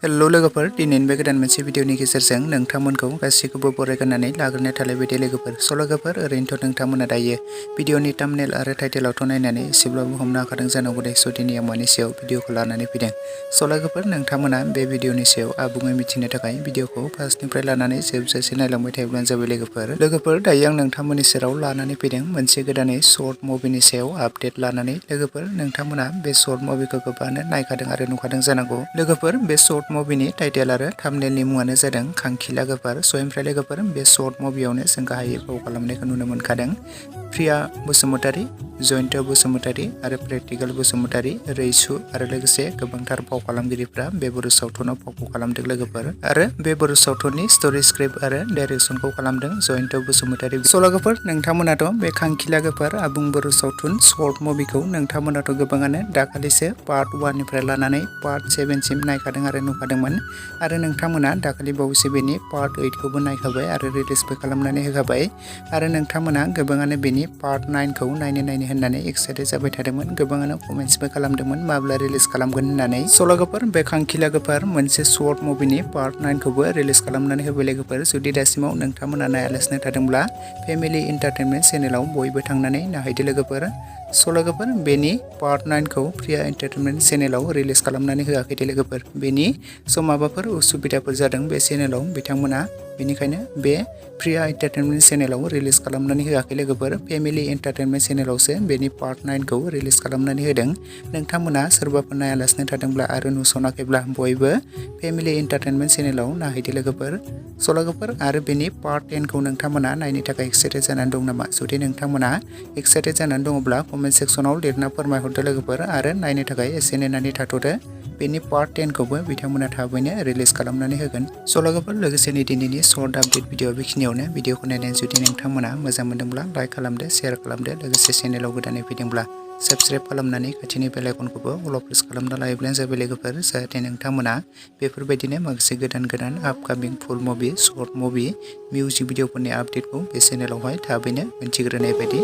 Hello लोगोफोर दिनैनि बे गोदान मोनसे भिडिअनि गेजेरजों नोंथांमोनखौ गासैखौबो बरायगारनानै लाग्रोनाय थालाय बायदि लोगोफोर लोगोफोर ओरैनोथ' नोंथांमोना दायो भिडिअनि थाम्बनेल आरो टाइटेलावथ' नायनानै एसेब्लाबो हमनो हाखादों जानांगौ दे दिनै मानि सायाव भिडिअखौ लानानै फैदों लोगोफोर नोंथांमोना बे भिडिअनि सायाव आबुङै मिथिनो थाखाय भिडिअखौ फार्स्टनिफ्राय लानानै जोबजासे नायलांबाय थायोब्लानो जाबाय लोगोफोर दायो आं नोंथांमोननि सेराव लानानै फैदों मोनसे गोदानै शर्ट मुभिनि सायाव आपडेट लानानै लोगोफोर नोंथांमोना बे शर्ट मुभिखौ गोबाङानो नायखादों आरो नुखादों जानांगौ लोगोफोर बे शर्ट मुभिनि टाइटेल आरो थाम्बनेलनि मुङानो जादों खांखिला गोफार ओमफ्राय लोगोफोर बे शर्ट मुभियावनो जों गाहायै फाव खालामनायखौ नुनो मोनखादों प्रिया बसुमतारी, जयन्त बसुमतारी आरो प्रेक्टिकल बसुमतारी, रैसु आरो लोगोसे गोबांथार फाव खालामगिरिफ्रा बे बर' सावथुनाव फावखौ खालामदों लोगोफोर आरो बे बर' सावथुननि स्ट'रि स्क्रिप्ट आरो डाइरेक्सनखौ खालामदों जयन्त बसुमतारी। लोगोफोर नोंथांमोनाथ' बे खांखिला गोफार आबुं बर' सावथुन शर्ट मुभिखौ नोंथांमोनाथ' गोबाङानो दाखालिसो पार्ट 1 निफ्राय लानानै पार्ट 7 सिम नायखादों आरो नुखादोंमोन आरो नोंथांमोना दाखालि बावैसो बेनि पार्ट 8 खौबो नायखाबाय आरो रिलिजबो खालामनानै होखाबाय आरो नोंथांमोना गोबाङानो बेनि पार्ट 9 खौ नायनो होननानै एक्साइटेड जाबाय थादोंमोन गोबाङानो कमेन्ट्सबो खालामदोंमोन माब्ला रिलिज खालामगोन होननानै लोगोफोर बे खांखिला गोफार मोनसे शर्ट मुभिनि पार्ट 9 खौबो रिलिज खालामनानै होबाय लोगोफोर जुदि दासिमाव नोंथांमोना नायालासिनो थादोंब्ला फेमिलि एन्टारटेनमेन्ट चेनेलाव बयबो थांनानै नायहैदो लोगोफोर लोगोफोर बेनि पार्ट 9 खौ प्रिया एन्टारटेनमेन्ट चेनेलाव रिलिज खालामनानै होआखै दे लोगोफोर बेनि माबाफोर उसुबिदाफोर जादों बे चेनेलाव बिथांमोना बेनिखायनो बे प्रिया एन्टारटेनमेन्ट चेनेलाव रिलिज खालामनानै होआखै लोगोफोर फेमिलि एन्टारटेनमेन्ट चेनेलावसो बेनि पार्ट 9 खौ रिलिज खालामनानै होदों नोंथांमोना सोरबाफोर नायालासिनो थादोंब्ला आरो नुसनाखैब्ला बयबो फेमिलि एन्टारटेनमेन्ट चेनेलाव नायहैदो लोगोफोर आरो बेनि पार्ट 10 खौ नोंथांमोना नायनो थाखाय एक्साइटेड जानानै दं नामा जुदि नोंथांमोना एक्साइटेड जानानै दङब्ला कमेन्ट सेक्सनाव लिरना फोरमायहरदो लोगोफोर आरो नायनो थाखाय एसे नेनानै थाथ'दो बेनि पार्ट 10 खौबो बिथांमोना थाबैनो रिलिज खालामनानै होगोन लोगोफोर लोगोसेनो दिनैनि शर्ट आपडेट भिडिअ बेखिनियावनो भिडिअखौ नायनानै जुदि नोंथांमोना मोजां मोनदोंब्ला लाइक खालामदो शेयार खालामदो लोगोसे चेनेलाव गोदानै फैदोंब्ला साबस्क्राइब खालामनानै खाथिनि बेल आइकनखौबो अल प्रेस खालामना लायोब्लानो जाबाय लोगोफोर जाहाथे नोंथांमोना बेफोरबायदिनो माखासे गोदान आपकामिं फुल मुभि शर्ट मुभि मिउजिक भिडिअफोरनि आपडेटखौ बे चेनेलावहाय थाबैनो मिन्थिग्रोनाय बायदि